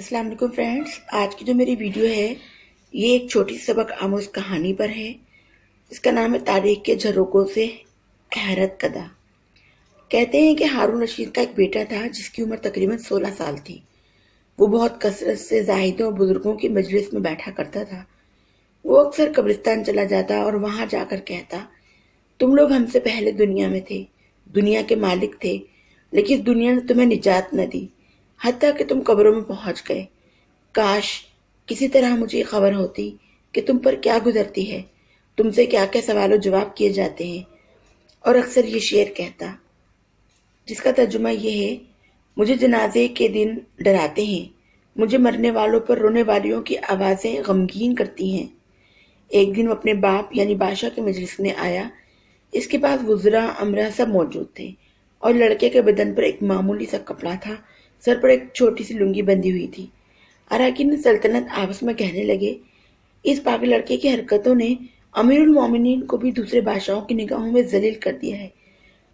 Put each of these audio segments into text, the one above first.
السلام علیکم فرینڈس، آج کی جو میری ویڈیو ہے یہ ایک چھوٹی سبق آموز کہانی پر ہے۔ اس کا نام ہے تاریخ کے جھروکوں سے حیرت کدہ۔ کہتے ہیں کہ ہارون رشید کا ایک بیٹا تھا جس کی عمر تقریباً 16 سال تھی۔ وہ بہت کثرت سے زاہدوں اور بزرگوں کی مجلس میں بیٹھا کرتا تھا۔ وہ اکثر قبرستان چلا جاتا اور وہاں جا کر کہتا، تم لوگ ہم سے پہلے دنیا میں تھے، دنیا کے مالک تھے، لیکن اس دنیا نے تمہیں نجات نہ دی، حتیٰ کہ تم قبروں میں پہنچ گئے۔ کاش کسی طرح مجھے یہ خبر ہوتی کہ تم پر کیا گزرتی ہے، تم سے کیا کیا سوال و جواب کیے جاتے ہیں۔ اور اکثر یہ شعر کہتا جس کا ترجمہ یہ ہے، مجھے جنازے کے دن ڈراتے ہیں، مجھے مرنے والوں پر رونے والیوں کی آوازیں غمگین کرتی ہیں۔ ایک دن وہ اپنے باپ یعنی بادشاہ کے مجلس میں آیا۔ اس کے پاس وزراء امراء سب موجود تھے اور لڑکے کے بدن پر ایک معمولی سا کپڑا تھا، سر پر ایک چھوٹی سی لنگی بندھی ہوئی تھی۔ اراکین سلطنت آپس میں کہنے لگے، اس پاگل لڑکے کی حرکتوں نے امیر المومنین کو بھی دوسرے بادشاہوں کی نگاہوں میں ذلیل کر دیا ہے۔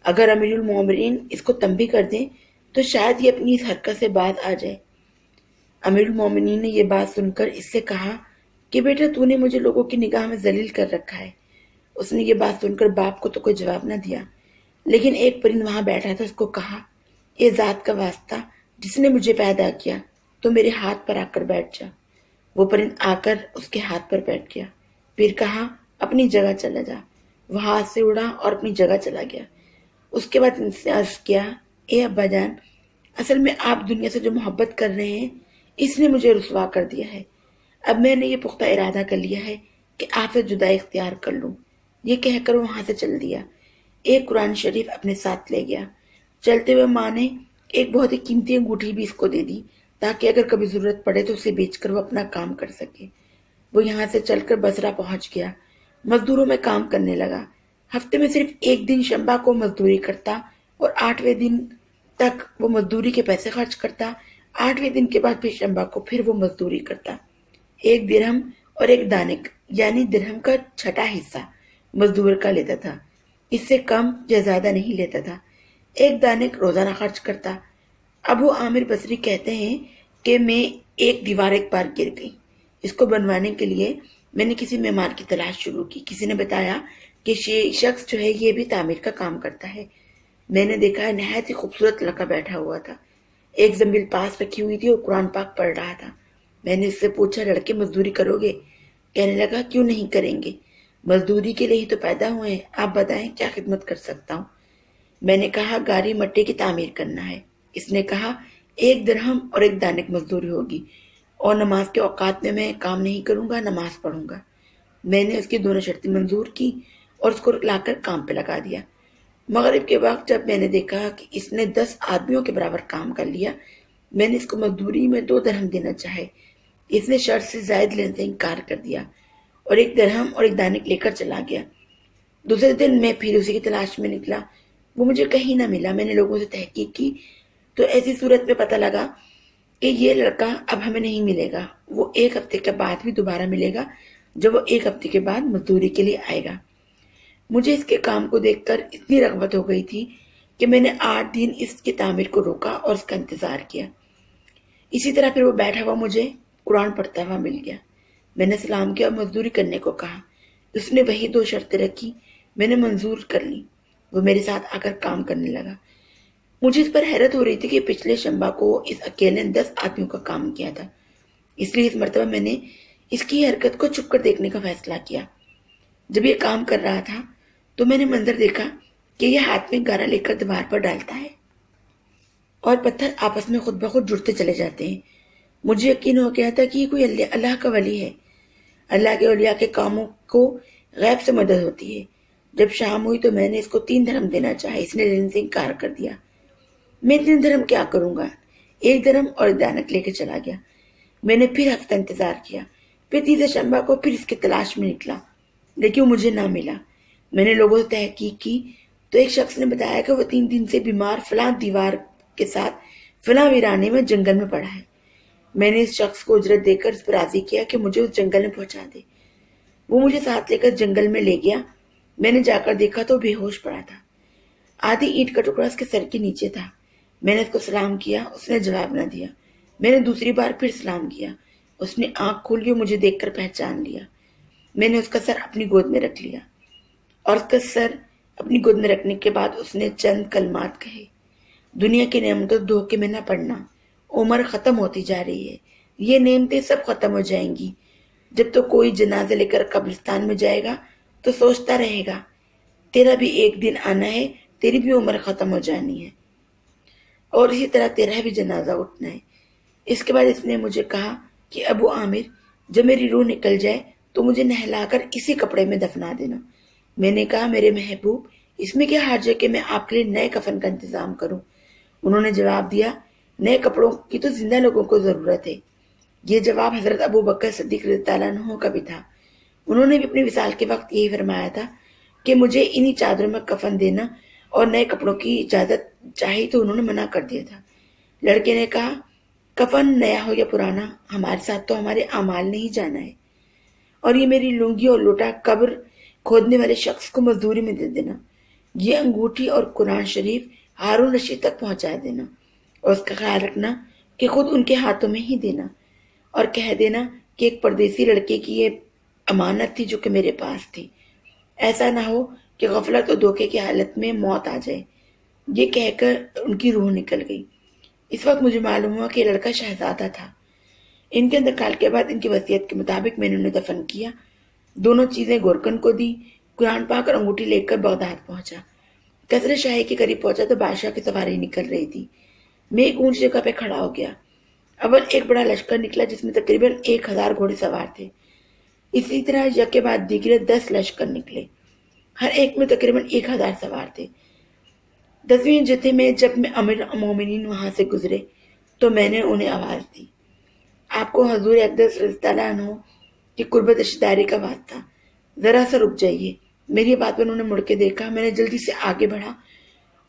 اگر امیر المومنین اس کو تنبیہ کر دیں تو شاید یہ اپنی اس حرکت سے باز آ جائے۔ امیر المومنین نے یہ بات سن کر اس سے کہا کہ بیٹا تو نے مجھے لوگوں کی نگاہ میں ذلیل کر رکھا ہے۔ اس نے یہ بات سن کر باپ کو تو کوئی جواب نہ دیا، لیکن ایک پرند وہاں بیٹھا تھا، اس کو کہا، اے ذات کا واسطہ جس نے مجھے پیدا کیا، تو میرے ہاتھ پر آ کر بیٹھ جا۔ وہ پرند آ کر اس کے ہاتھ پر بیٹھ گیا، پھر کہا، اپنی جگہ چلا جا۔ وہ ہاتھ سے اڑا اور اپنی جگہ چلا گیا۔ اس کے بعد ان سے عرض کیا، اے ابا جان، اصل میں آپ دنیا سے جو محبت کر رہے ہیں اس نے مجھے رسوا کر دیا ہے۔ اب میں نے یہ پختہ ارادہ کر لیا ہے کہ آپ سے جدائی اختیار کر لوں۔ یہ کہہ کر وہاں سے چل دیا۔ ایک قرآن شریف اپنے ساتھ لے گیا۔ چلتے ہوئے ماں نے ایک بہت ہی قیمتی انگوٹھی بھی اس کو دے دی تاکہ اگر کبھی ضرورت پڑے تو اسے بیچ کر وہ اپنا کام کر سکے۔ وہ یہاں سے چل کر بصرہ پہنچ گیا، مزدوروں میں کام کرنے لگا۔ ہفتے میں صرف ایک دن شنبہ کو مزدوری کرتا اور 8ویں دن تک وہ مزدوری کے پیسے خرچ کرتا۔ 8ویں دن کے بعد پھر شنبہ کو پھر وہ مزدوری کرتا۔ 1 درہم اور 1 دانک یعنی درہم کا 6واں حصہ مزدور کا لیتا تھا، اس سے کم یا زیادہ نہیں لیتا تھا۔ 1 دانک روزانہ خرچ کرتا۔ ابو عامر بصری کہتے ہیں کہ میں ایک دیوار ایک بار گر گئی۔ اس کو بنوانے کے لیے میں نے کسی معمار کی تلاش شروع کی۔ کسی نے بتایا کہ یہ شخص جو ہے یہ بھی تعمیر کا کام کرتا ہے۔ میں نے دیکھا نہایت ہی خوبصورت لڑکا بیٹھا ہوا تھا، ایک زنبیل پاس رکھی ہوئی تھی اور قرآن پاک پڑھ رہا تھا۔ میں نے اس سے پوچھا، لڑکے مزدوری کرو گے؟ کہنے لگا، کیوں نہیں کریں گے، مزدوری کے لیے ہی تو پیدا ہوئے ہیں، آپ بتائیں کیا خدمت کر سکتا ہوں۔ میں نے کہا، گاری مٹی کی تعمیر کرنا ہے۔ اس نے کہا، 1 درہم اور 1 دانک مزدوری ہوگی، اور نماز کے اوقات میں کام نہیں کروں گا، نماز پڑھوں گا۔ میں نے اس کی دونوں شرطیں منظور کی اور اس کو لا کر کام پہ لگا دیا۔ مغرب کے وقت جب میں نے دیکھا کہ اس نے 10 آدمیوں کے برابر کام کر لیا، میں نے اس کو مزدوری میں 2 درہم دینا چاہے۔ اس نے شرط سے زائد لینے سے انکار کر دیا اور 1 درہم اور 1 دانک لے کر چلا گیا۔ دوسرے دن میں پھر اسی کی تلاش میں نکلا، وہ مجھے کہیں نہ ملا۔ میں نے لوگوں سے تحقیق کی تو ایسی صورت میں پتہ لگا کہ یہ لڑکا اب ہمیں نہیں ملے گا، وہ 1 ہفتے کے بعد بھی دوبارہ ملے گا، جب وہ 1 ہفتے کے بعد مزدوری کے لیے آئے گا۔ مجھے اس کے کام کو دیکھ کر اتنی رغبت ہو گئی تھی کہ میں نے 8 دن اس کی تعمیر کو روکا اور اس کا انتظار کیا۔ اسی طرح پھر وہ بیٹھا ہوا مجھے قرآن پڑھتا ہوا مل گیا۔ میں نے سلام کیا اور مزدوری کرنے کو کہا۔ اس نے وہی 2 شرطیں رکھی، میں نے منظور کر لی۔ وہ میرے ساتھ آ کر کام کرنے لگا۔ مجھے اس پر حیرت ہو رہی تھی کہ پچھلے شنبہ کو اس اکیلے نے 10 آدمیوں کا کام کیا تھا، اس لیے اس مرتبہ میں نے اس کی حرکت کو چھپ کر دیکھنے کا فیصلہ کیا۔ جب یہ کام کر رہا تھا تو میں نے منظر دیکھا کہ یہ ہاتھ میں گارا لے کر دیوار پر ڈالتا ہے اور پتھر آپس میں خود بخود جڑتے چلے جاتے ہیں۔ مجھے یقین ہو گیا تھا کہ یہ کوئی اللہ کا ولی ہے۔ اللہ کے اولیاء کے کاموں کو غیب سے مدد ہوتی ہے۔ جب شام ہوئی تو میں نے اس کو 3 درہم دینا چاہا، اس نے لینے سے انکار کر دیا۔ میں 3 درہم کیا کروں گا، 1 درہم اور 1 دانک لے کے چلا گیا۔ میں نے پھر ہفتہ انتظار کیا، پھر تیسرے شنبہ کو پھر اس کی تلاش میں نکلا، لیکن وہ مجھے نہ ملا۔ میں نے لوگوں سے تحقیق کی تو ایک شخص نے بتایا کہ وہ 3 دن سے بیمار فلاں دیوار کے ساتھ فلاں ویرانے میں جنگل میں پڑا ہے۔ میں نے اس شخص کو اجرت دے کر اس پر راضی کیا کہ مجھے اس جنگل میں پہنچا دے۔ وہ مجھے ساتھ لے کر جنگل میں لے گیا۔ میں نے جا کر دیکھا تو بے ہوش پڑا تھا، آدھی اینٹ کا ٹکڑا اس کے سر کے نیچے تھا۔ میں نے اس کو سلام کیا، اس نے جواب نہ دیا۔ میں نے دوسری بار پھر سلام کیا۔ اس نے آنکھ کھولی اور مجھے دیکھ کر پہچان لیا۔ میں نے اس کا سر اپنی گود میں رکھ لیا اور اس کا سر اپنی گود میں رکھنے کے بعد اس نے چند کلمات کہے۔ دنیا کی نعمتوں دھوکے میں نہ پڑنا، عمر ختم ہوتی جا رہی ہے، یہ نعمتیں سب ختم ہو جائیں گی۔ جب تو کوئی جنازہ لے کر قبرستان میں جائے گا تو سوچتا رہے گا تیرا بھی ایک دن آنا ہے، تیری بھی عمر ختم ہو جانی ہے اور اسی طرح تیرا بھی جنازہ اٹھنا ہے۔ اس کے بعد اس نے مجھے کہا کہ ابو عامر، جب میری روح نکل جائے تو مجھے نہلا کر اسی کپڑے میں دفنا دینا۔ میں نے کہا میرے محبوب، اس میں کیا حرج ہے کہ میں آپ کے لیے نئے کفن کا انتظام کروں؟ انہوں نے جواب دیا، نئے کپڑوں کی تو زندہ لوگوں کو ضرورت ہے۔ یہ جواب حضرت ابو بکر صدیق رضی اللہ عنہ کا بھی تھا۔ انہوں نے بھی اپنے وصال کے وقت یہی فرمایا تھا کہ مجھے انہی چادروں میں کفن دینا اور نئے کپڑوں کی اجازت چاہی تو انہوں نے منع کر دیا تھا۔ لڑکے نے کہا، کفن نیا ہو یا پرانا، ہمارے ساتھ تو ہمارے اعمال نے ہی جانا ہے، اور یہ میری لنگی اور لوٹا قبر کھودنے والے شخص کو مزدوری میں دے دینا۔ یہ انگوٹھی اور قرآن شریف ہارون رشید تک پہنچا دینا اور اس کا خیال رکھنا کہ خود ان کے ہاتھوں میں ہی دینا، اور کہہ دینا کہ ایک پردیسی لڑکے کی یہ امانت تھی جو کہ میرے پاس تھی۔ ایسا نہ ہو کہ غفلت اور دھوکے کی حالت میں موت آ جائے۔ یہ کہہ کر ان کی روح نکل گئی۔ اس وقت مجھے معلوم ہوا کہ یہ لڑکا شہزادہ تھا۔ ان کے انتقال کے بعد ان کی وصیت کے مطابق میں نے انہیں دفن کیا۔ دونوں چیزیں گورکن کو دی۔ قرآن پاک اور انگوٹھی لے کر بغداد پہنچا۔ قصر شاہی کے قریب پہنچا تو بادشاہ کی سواری نکل رہی تھی۔ میں ایک اونچی جگہ پہ کھڑا ہو گیا۔ اول ایک بڑا لشکر نکلا جس میں تقریباً 1000 گھوڑے سوار تھے۔ اسی طرح یک کے بعد دیگرے 10 لشکر نکلے، ہر ایک میں تقریباً 1000 سوار تھے۔ 10ویں جتھے میں جب میں امیر المومنین وہاں سے گزرے تو میں نے انہیں آواز دی، آپ کو حضور اقدس رضی اللہ عنہ کی قربت رشتہ کا واسطہ، ذرا سا رک جائیے۔ میری بات پر انہوں نے مڑ کے دیکھا۔ میں نے جلدی سے آگے بڑھا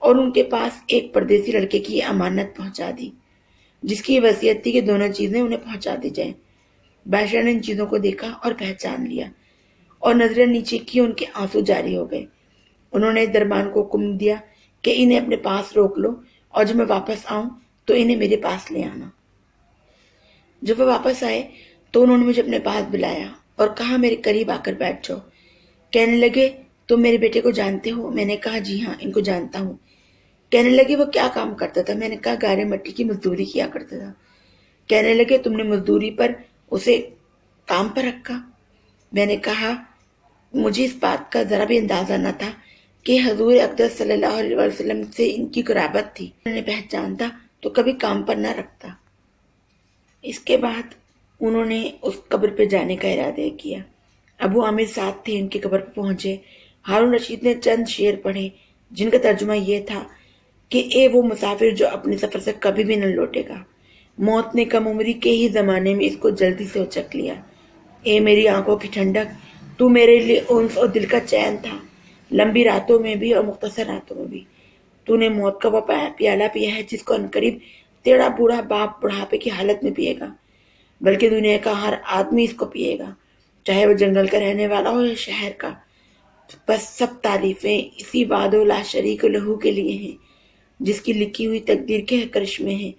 اور ان کے پاس ایک پردیسی لڑکے کی امانت پہنچا دی جس کی وصیت تھی کہ دونوں چیزیں انہیں پہنچا دی جائیں۔ بادشاہ نے ان چیزوں کو دیکھا اور پہچان لیا اور نظریں نیچے کی، ان کے آنسو جاری ہو گئے۔ انہوں نے دربان کو حکم دیا کہ انہیں اپنے پاس روک لو اور جب میں واپس آؤں تو انہیں میرے پاس لے آنا۔ جب وہ واپس آئے تو انہوں نے مجھے اپنے پاس بلایا اور کہا میرے قریب آ کر بیٹھ جاؤ۔ کہنے لگے تم میرے بیٹے کو جانتے ہو؟ میں نے کہا جی ہاں، ان کو جانتا ہوں۔ کہنے لگے وہ کیا کام کرتا تھا؟ میں نے کہا گارے مٹی کی مزدوری کیا کرتا تھا۔ کہنے لگے تم نے مزدوری پر اسے کام پر رکھا؟ میں نے کہا مجھے اس بات کا ذرا بھی اندازہ نہ تھا کہ حضور اقدس صلی اللہ علیہ وسلم سے ان کی قرابت تھی۔ انہیں پہچانتا تو کبھی کام پر نہ رکھتا۔ اس کے بعد انہوں نے اس قبر پہ جانے کا ارادہ کیا۔ ابو عامر ساتھ تھے، ان کی قبر پہ پہنچے۔ ہارون رشید نے چند شعر پڑھے جن کا ترجمہ یہ تھا کہ اے وہ مسافر جو اپنے سفر سے کبھی بھی نہ لوٹے گا، موت نے کم عمری کے ہی زمانے میں اس کو جلدی سے اچک لیا۔ اے میری آنکھوں کی ٹھنڈک، تو میرے لیے انس اور دل کا چین تھا، لمبی راتوں میں بھی اور مختصر راتوں میں بھی۔ تو نے موت کا وہ پیالہ پیا ہے جس کو عنقریب تیرا بوڑھا باپ بڑھاپے کی حالت میں پیے گا، بلکہ دنیا کا ہر آدمی اس کو پیے گا، چاہے وہ جنگل کا رہنے والا ہو یا شہر کا۔ بس سب تعریفیں اسی وعد و لا شریک لہو کے لیے ہیں جس کی لکھی ہوئی تقدیر کے کرشمے ہیں۔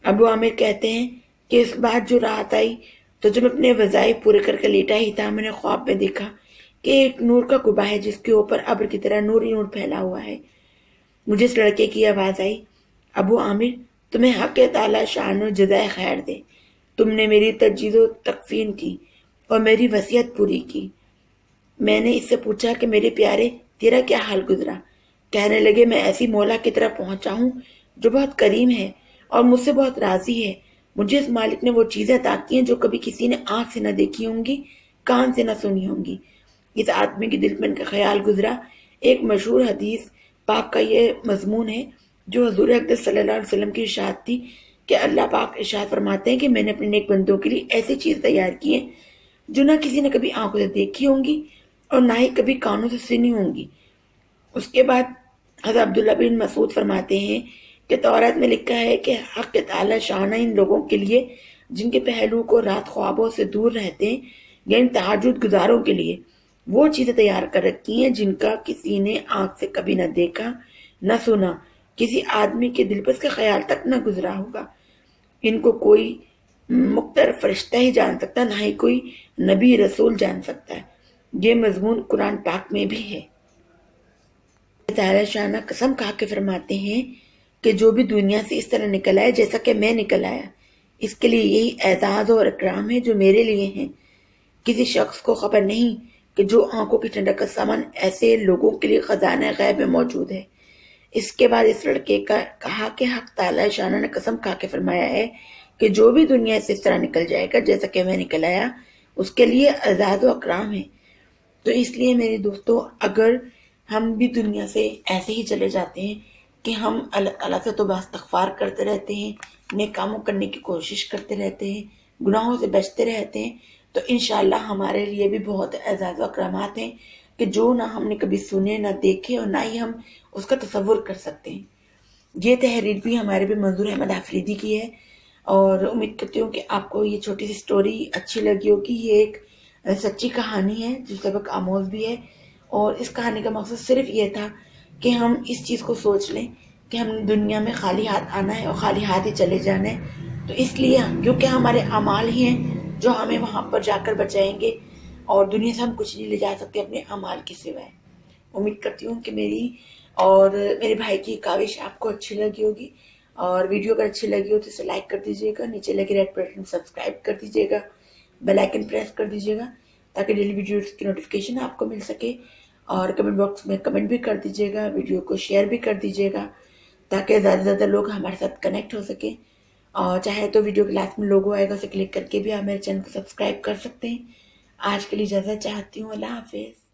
ابو عامر کہتے ہیں کہ اس بات جو رات آئی تو جب اپنے وظائف پورے کر کے لیٹا ہی تھا، میں نے خواب میں دیکھا کہ ایک نور کا کعبہ ہے جس کے اوپر ابر کی طرح نور ہی نور پھیلا ہوا ہے۔ مجھے اس لڑکے کی آواز آئی، ابو عامر تمہیں حق تعالی شان و جزائے خیر دے، تم نے میری تجدید و تکفین کی اور میری وصیت پوری کی۔ میں نے اس سے پوچھا کہ میرے پیارے تیرا کیا حال گزرا؟ کہنے لگے میں ایسی مولا کی طرف پہنچا ہوں جو بہت کریم ہے اور مجھ سے بہت راضی ہے۔ مجھے اس مالک نے وہ چیزیں عطا کی ہیں جو کبھی کسی نے آنکھ سے نہ دیکھی ہوں گی، کان سے نہ سنی ہوں گی۔ اس آدمی کے دل میں ان کا خیال گزرا۔ ایک مشہور حدیث پاک کا یہ مضمون ہے جو حضور اقدس صلی اللہ علیہ وسلم کی ارشاد تھی کہ اللہ پاک ارشاد فرماتے ہیں کہ میں نے اپنے نیک بندوں کے لیے ایسی چیز تیار کی ہیں جو نہ کسی نے کبھی آنکھوں سے دیکھی ہوں گی اور نہ ہی کبھی کانوں سے سنی ہوں گی۔ اس کے بعد حضرت عبداللہ بن مسعود فرماتے ہیں کہ تورات میں لکھا ہے کہ حق تعالی شان ان لوگوں کے لیے جن کے پہلو کو رات خوابوں سے دور رہتے ہیں، یعنی تہجد گزاروں کے لیے وہ چیزیں تیار کر رکھی ہیں جن کا کسی نے آنکھ سے کبھی نہ دیکھا نہ سنا، کسی آدمی کے دل پر اس کا خیال تک نہ گزرا ہوگا۔ ان کو کوئی مقتدر فرشتہ ہی جان سکتا، نہ ہی کوئی نبی رسول جان سکتا ہے۔ یہ مضمون قرآن پاک میں بھی ہے۔ تعالیٰ شانہ قسم کھا کے فرماتے ہیں کہ جو بھی دنیا سے اس طرح نکل آئے جیسا کہ میں نکل آیا، اس کے لیے یہی اعزاز اور اکرام ہے جو میرے لیے ہیں۔ کسی شخص کو خبر نہیں کہ جو آنکھوں کی ٹھنڈک کا سامان ایسے لوگوں کے لیے خزانہ غیب میں موجود ہے۔ اس کے بعد اس لڑکے کا کہا کہ حق تعالیٰ شانہ نے قسم کھا کے فرمایا ہے کہ جو بھی دنیا سے اس طرح نکل جائے گا جیسا کہ میں نکل آیا، اس کے لیے اعزاز و اکرام ہے۔ تو اس لیے میرے دوستو، اگر ہم بھی دنیا سے ایسے ہی چلے جاتے ہیں کہ ہم اللہ تعالیٰ سے توبہ استغفار کرتے رہتے ہیں، نیک کاموں کرنے کی کوشش کرتے رہتے ہیں، گناہوں سے بچتے رہتے ہیں، تو انشاءاللہ ہمارے لیے بھی بہت اعزاز و اکرامات ہیں کہ جو نہ ہم نے کبھی سنے، نہ دیکھے، اور نہ ہی ہم اس کا تصور کر سکتے ہیں۔ یہ تحریر بھی ہمارے بھی منظور احمد آفریدی کی ہے، اور امید کرتی ہوں کہ آپ کو یہ چھوٹی سی سٹوری اچھی لگی ہوگی۔ یہ ایک سچی کہانی ہے جو سبق آموز بھی ہے، اور اس کہانی کا مقصد صرف یہ تھا کہ ہم اس چیز کو سوچ لیں کہ ہم دنیا میں خالی ہاتھ آنا ہے اور خالی ہاتھ ہی چلے جانا ہے۔ تو اس لیے کیونکہ ہمارے اعمال ہی ہیں جو ہمیں وہاں پر جا کر بچائیں گے، اور دنیا سے ہم کچھ نہیں لے جا سکتے اپنے اعمال کے سوائے۔ امید کرتی ہوں کہ میری اور میرے بھائی کی کاوش آپ کو اچھی لگی ہوگی، اور ویڈیو اگر اچھی لگی ہو تو اسے لائک کر دیجیے گا، نیچے لگے ریڈ بٹن سبسکرائب کر دیجیے گا، بیل آئیکن پریس کر دیجیے گا تاکہ ڈیلی ویڈیوز کی نوٹیفیکیشن آپ کو مل سکے، اور کمنٹ باکس میں کمنٹ بھی کر دیجیے گا، ویڈیو کو شیئر بھی کر دیجیے گا تاکہ زیادہ سے زیادہ لوگ ہمارے ساتھ کنیکٹ ہو سکیں۔ اور چاہے تو ویڈیو کے لاسٹ میں لوگو آئے گا، اسے کلک کر کے بھی آپ میرے چینل کو سبسکرائب کر سکتے ہیں۔ آج کے لیے اجازت چاہتی ہوں، اللہ حافظ۔